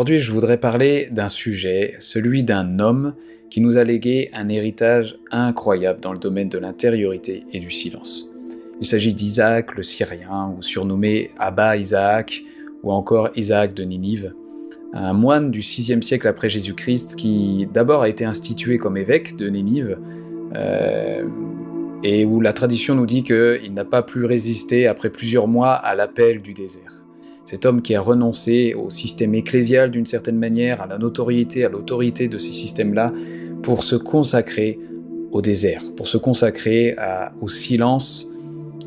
Aujourd'hui, je voudrais parler d'un sujet, celui d'un homme qui nous a légué un héritage incroyable dans le domaine de l'intériorité et du silence. Il s'agit d'Isaac le Syrien, ou surnommé Abba Isaac, ou encore Isaac de Ninive, un moine du 6e siècle après Jésus-Christ qui d'abord a été institué comme évêque de Ninive, et où la tradition nous dit qu'il n'a pas pu résister après plusieurs mois à l'appel du désert. Cet homme qui a renoncé au système ecclésial d'une certaine manière, à la notoriété, à l'autorité de ces systèmes-là, pour se consacrer au désert, pour se consacrer au silence,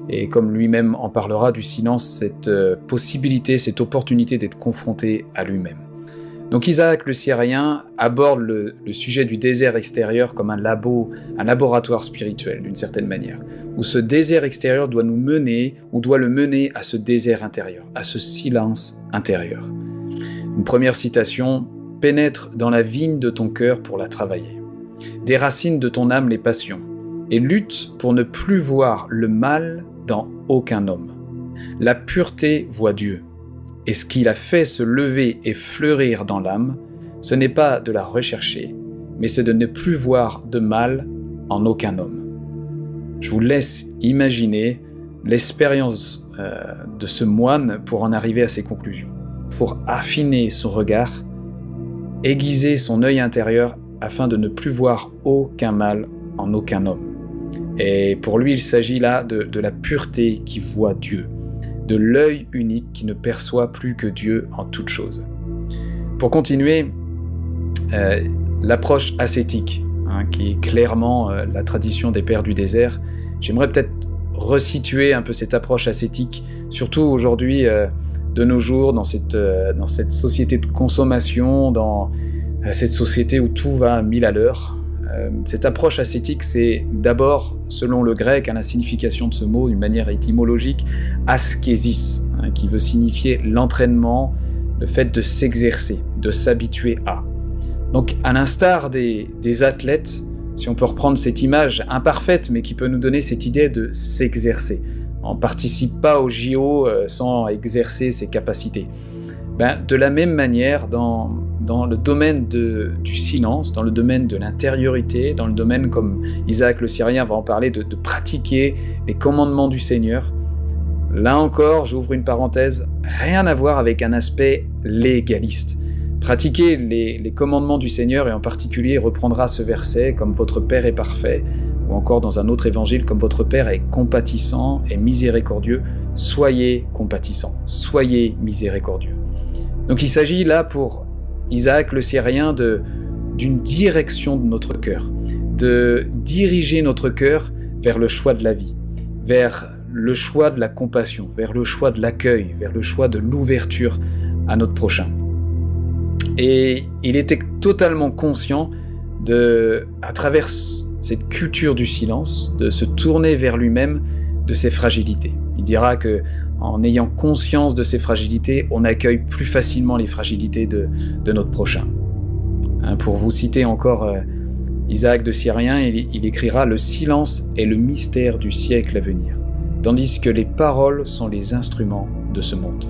et comme lui-même en parlera du silence, cette possibilité, cette opportunité d'être confronté à lui-même. Donc Isaac le Syrien aborde le sujet du désert extérieur comme un laboratoire spirituel d'une certaine manière, où ce désert extérieur doit nous mener, ou doit le mener à ce désert intérieur, à ce silence intérieur. Une première citation: « Pénètre dans la vigne de ton cœur pour la travailler. Déracine de ton âme les passions, et lutte pour ne plus voir le mal dans aucun homme. La pureté voit Dieu. Et ce qui l'a fait se lever et fleurir dans l'âme, ce n'est pas de la rechercher, mais c'est de ne plus voir de mal en aucun homme. » Je vous laisse imaginer l'expérience de ce moine pour en arriver à ces conclusions, pour affiner son regard, aiguiser son œil intérieur afin de ne plus voir aucun mal en aucun homme. Et pour lui, il s'agit là de la pureté qui voit Dieu, de l'œil unique qui ne perçoit plus que Dieu en toutes choses. Pour continuer, l'approche ascétique, qui est clairement la tradition des pères du désert, j'aimerais peut-être resituer un peu cette approche ascétique, surtout aujourd'hui, de nos jours, dans cette société de consommation, dans cette société où tout va à 1000 à l'heure. Cette approche ascétique, c'est d'abord, selon le grec, la signification de ce mot, d'une manière étymologique, askésis, qui veut signifier l'entraînement, le fait de s'exercer, de s'habituer à. Donc, à l'instar des athlètes, si on peut reprendre cette image imparfaite, mais qui peut nous donner cette idée de s'exercer. On ne participe pas au JO sans exercer ses capacités. De la même manière, dans le domaine du silence, dans le domaine de l'intériorité, dans le domaine, comme Isaac le Syrien va en parler, de pratiquer les commandements du Seigneur, là encore, j'ouvre une parenthèse, rien à voir avec un aspect légaliste. Pratiquer les commandements du Seigneur, et en particulier reprendra ce verset, comme votre Père est parfait, ou encore dans un autre évangile, comme votre Père est compatissant et miséricordieux, soyez compatissants, soyez miséricordieux. Donc il s'agit là pour Isaac le Syrien d'une direction de notre cœur, de diriger notre cœur vers le choix de la vie, vers le choix de la compassion, vers le choix de l'accueil, vers le choix de l'ouverture à notre prochain. Et il était totalement conscient à travers cette culture du silence, de se tourner vers lui-même, de ses fragilités. Il dira que en ayant conscience de ces fragilités, on accueille plus facilement les fragilités de notre prochain. Pour vous citer encore Isaac de Syrien, il écrira « Le silence est le mystère du siècle à venir, tandis que les paroles sont les instruments de ce monde. »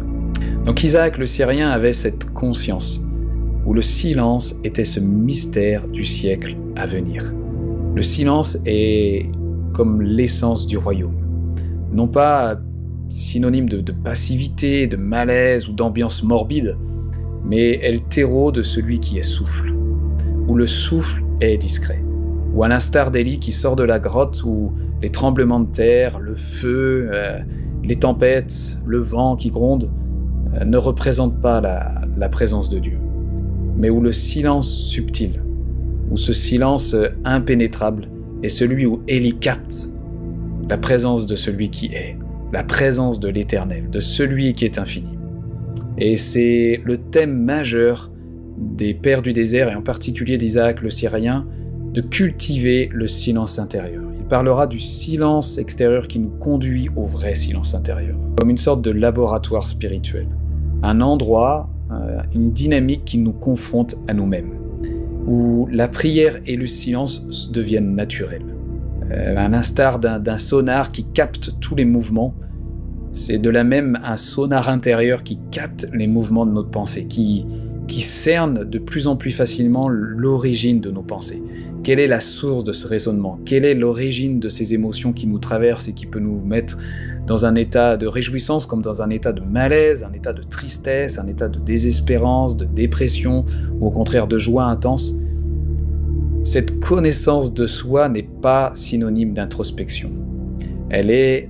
Donc Isaac le Syrien avait cette conscience, où le silence était ce mystère du siècle à venir. Le silence est comme l'essence du royaume, non pas synonyme de passivité, de malaise ou d'ambiance morbide, mais est le terreau de celui qui est souffle, où le souffle est discret, ou à l'instar d'Élie qui sort de la grotte où les tremblements de terre, le feu, les tempêtes, le vent qui gronde ne représentent pas la présence de Dieu, mais où le silence subtil, où ce silence impénétrable est celui où Élie capte la présence de celui qui est, la présence de l'Éternel, de celui qui est infini. Et c'est le thème majeur des pères du désert, et en particulier d'Isaac le Syrien, de cultiver le silence intérieur. Il parlera du silence extérieur qui nous conduit au vrai silence intérieur, comme une sorte de laboratoire spirituel, un endroit, une dynamique qui nous confronte à nous-mêmes, où la prière et le silence deviennent naturels. À l'instar d'un sonar qui capte tous les mouvements, c'est de la même un sonar intérieur qui capte les mouvements de notre pensée, qui qui cerne de plus en plus facilement l'origine de nos pensées. Quelle est la source de ce raisonnement? Quelle est l'origine de ces émotions qui nous traversent et qui peut nous mettre dans un état de réjouissance comme dans un état de malaise, un état de tristesse, un état de désespérance, de dépression ou au contraire de joie intense? Cette connaissance de soi n'est pas synonyme d'introspection. Elle est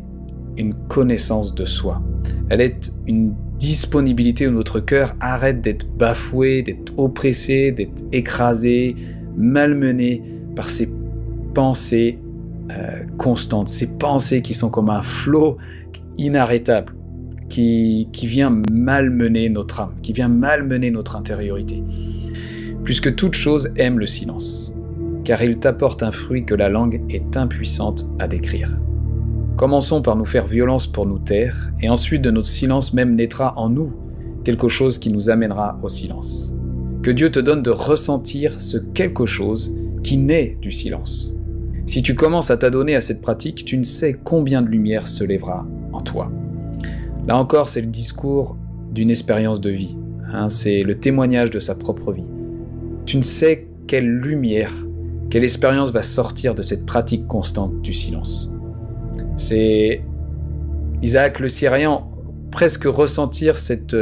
une connaissance de soi. Elle est une disponibilité où notre cœur arrête d'être bafoué, d'être oppressé, d'être écrasé, malmené par ces pensées constantes, ces pensées qui sont comme un flot inarrêtable, qui vient malmener notre âme, qui vient malmener notre intériorité. Plus que toute chose, aime le silence, car il t'apporte un fruit que la langue est impuissante à décrire. Commençons par nous faire violence pour nous taire, et ensuite de notre silence même naîtra en nous quelque chose qui nous amènera au silence. Que Dieu te donne de ressentir ce quelque chose qui naît du silence. Si tu commences à t'adonner à cette pratique, tu ne sais combien de lumière se lèvera en toi. Là encore, c'est le discours d'une expérience de vie. C'est le témoignage de sa propre vie. Tu ne sais quelle lumière, quelle expérience va sortir de cette pratique constante du silence. C'est Isaac le Syrien presque ressentir cet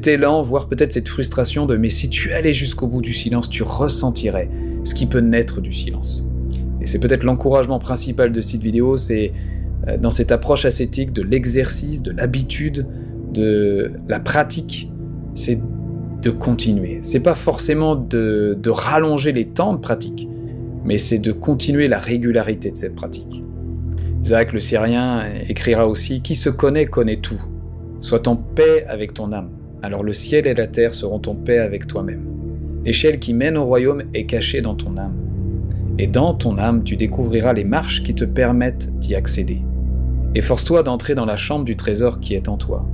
élan, voire peut-être cette frustration de « mais si tu allais jusqu'au bout du silence, tu ressentirais ce qui peut naître du silence ». Et c'est peut-être l'encouragement principal de cette vidéo, c'est dans cette approche ascétique de l'exercice, de l'habitude, de la pratique, c'est de continuer. C'est pas forcément de rallonger les temps de pratique, mais c'est de continuer la régularité de cette pratique. Isaac le Syrien écrira aussi « Qui se connaît, connaît tout. Sois en paix avec ton âme, alors le ciel et la terre seront en paix avec toi-même. L'échelle qui mène au royaume est cachée dans ton âme. Et dans ton âme, tu découvriras les marches qui te permettent d'y accéder. Efforce-toi d'entrer dans la chambre du trésor qui est en toi.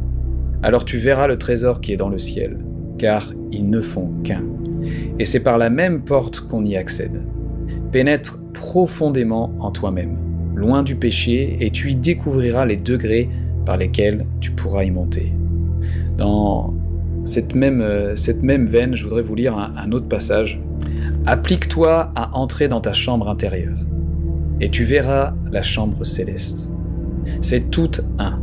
Alors tu verras le trésor qui est dans le ciel, car ils ne font qu'un. Et c'est par la même porte qu'on y accède. Pénètre profondément en toi-même, loin du péché, et tu y découvriras les degrés par lesquels tu pourras y monter. » Dans cette même veine, je voudrais vous lire un autre passage. « Applique-toi à entrer dans ta chambre intérieure, et tu verras la chambre céleste. C'est tout un,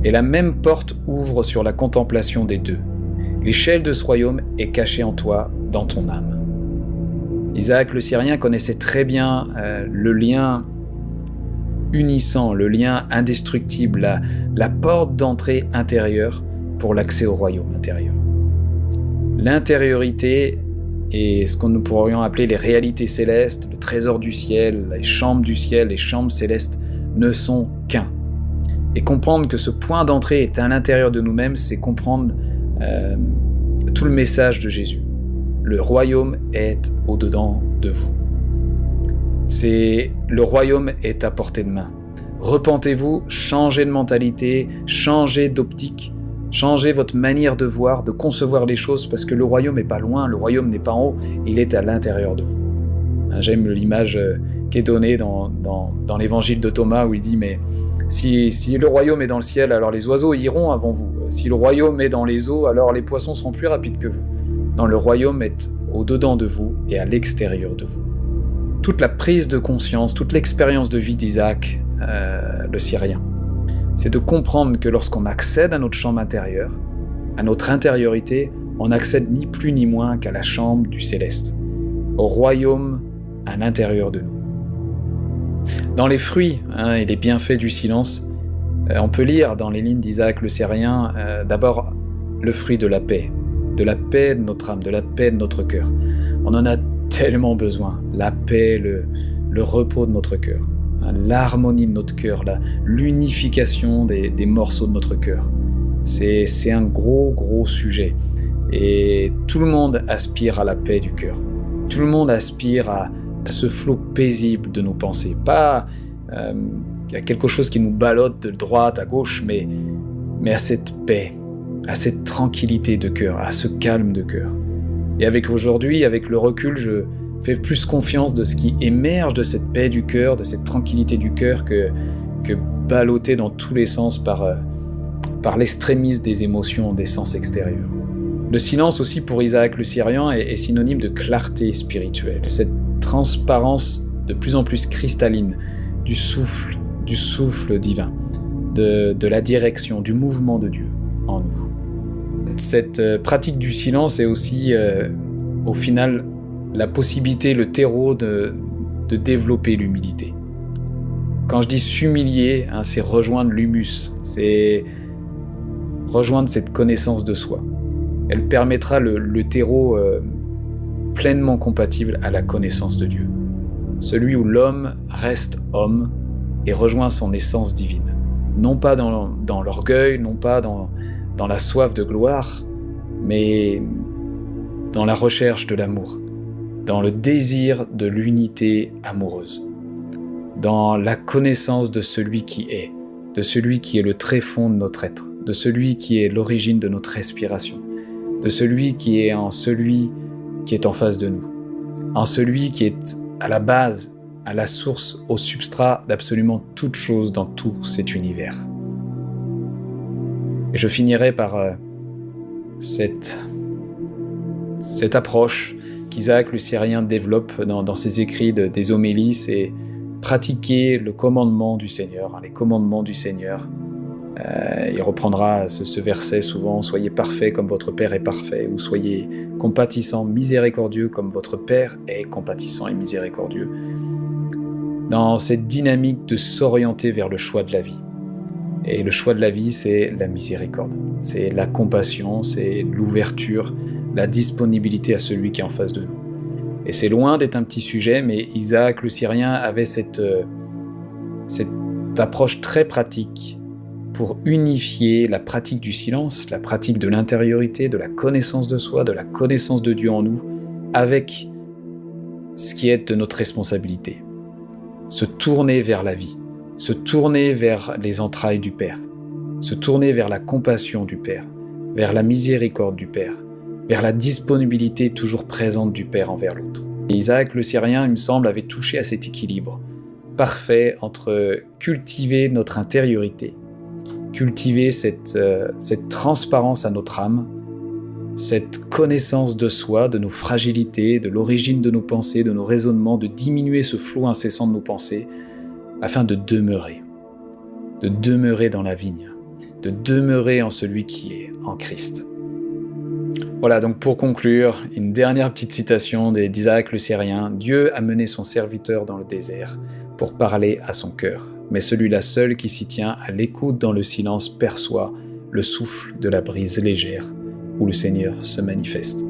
et la même porte ouvre sur la contemplation des deux. L'échelle de ce royaume est cachée en toi, dans ton âme. » Isaac le Syrien connaissait très bien le lien unissant, le lien indestructible, la porte d'entrée intérieure pour l'accès au royaume intérieur. L'intériorité et ce que nous pourrions appeler les réalités célestes, le trésor du ciel, les chambres célestes ne sont qu'un. Et comprendre que ce point d'entrée est à l'intérieur de nous-mêmes, c'est comprendre tout le message de Jésus. Le royaume est au-dedans de vous. Le royaume est à portée de main. Repentez-vous, changez de mentalité, changez d'optique, changez votre manière de voir, de concevoir les choses, parce que le royaume n'est pas loin, le royaume n'est pas en haut, il est à l'intérieur de vous. J'aime l'image qui est donnée dans l'évangile de Thomas où il dit « mais si le royaume est dans le ciel, alors les oiseaux iront avant vous. Si le royaume est dans les eaux, alors les poissons seront plus rapides que vous. Non, le royaume est au-dedans de vous et à l'extérieur de vous. » Toute la prise de conscience, toute l'expérience de vie d'Isaac, le Syrien, c'est de comprendre que lorsqu'on accède à notre chambre intérieure, à notre intériorité, on accède ni plus ni moins qu'à la chambre du céleste, au royaume à l'intérieur de nous. Dans les fruits et les bienfaits du silence, on peut lire dans les lignes d'Isaac le Syrien d'abord le fruit de la paix de notre âme, de la paix de notre cœur. On en a tellement besoin, la paix, le repos de notre cœur, l'harmonie de notre cœur, l'unification des morceaux de notre cœur. C'est un gros sujet et tout le monde aspire à la paix du cœur. Tout le monde aspire à ce flot paisible de nos pensées, pas à quelque chose qui nous ballotte de droite à gauche, mais à cette paix, à cette tranquillité de cœur, à ce calme de cœur. Et aujourd'hui, avec le recul, je fais plus confiance de ce qui émerge de cette paix du cœur, de cette tranquillité du cœur, que balloté dans tous les sens par l'extrémisme des émotions, des sens extérieurs. Le silence aussi pour Isaac le Syrien est synonyme de clarté spirituelle, cette transparence de plus en plus cristalline du souffle divin, de la direction, du mouvement de Dieu en nous. Cette pratique du silence est aussi, au final, la possibilité, le terreau de développer l'humilité. Quand je dis s'humilier, c'est rejoindre l'humus, c'est rejoindre cette connaissance de soi. Elle permettra le terreau pleinement compatible à la connaissance de Dieu. Celui où l'homme reste homme et rejoint son essence divine. Non pas dans l'orgueil, non pas dans la soif de gloire, mais dans la recherche de l'amour, dans le désir de l'unité amoureuse, dans la connaissance de celui qui est le tréfonds de notre être, de celui qui est l'origine de notre respiration, de celui qui est en face de nous, en celui qui est à la base, à la source, au substrat d'absolument toute chose dans tout cet univers. Et je finirai par cette approche qu'Isaac le Syrien développe dans ses écrits des homélies, c'est pratiquer le commandement du Seigneur, les commandements du Seigneur. Il reprendra ce verset souvent, « Soyez parfaits comme votre Père est parfait » ou « Soyez compatissants, miséricordieux comme votre Père est compatissant et miséricordieux » dans cette dynamique de s'orienter vers le choix de la vie. Et le choix de la vie, c'est la miséricorde, c'est la compassion, c'est l'ouverture, la disponibilité à celui qui est en face de nous. Et c'est loin d'être un petit sujet, mais Isaac le Syrien avait cette approche très pratique pour unifier la pratique du silence, la pratique de l'intériorité, de la connaissance de soi, de la connaissance de Dieu en nous, avec ce qui est de notre responsabilité. Se tourner vers la vie, se tourner vers les entrailles du Père, se tourner vers la compassion du Père, vers la miséricorde du Père, vers la disponibilité toujours présente du Père envers l'autre. Et Isaac le Syrien, il me semble, avait touché à cet équilibre parfait entre cultiver notre intériorité, cultiver cette transparence à notre âme, cette connaissance de soi, de nos fragilités, de l'origine de nos pensées, de nos raisonnements, de diminuer ce flot incessant de nos pensées, afin de demeurer dans la vigne, de demeurer en celui qui est en Christ. Voilà, donc pour conclure, une dernière petite citation d'Isaac le Syrien. « Dieu a mené son serviteur dans le désert pour parler à son cœur, mais celui-là seul qui s'y tient à l'écoute dans le silence perçoit le souffle de la brise légère où le Seigneur se manifeste. »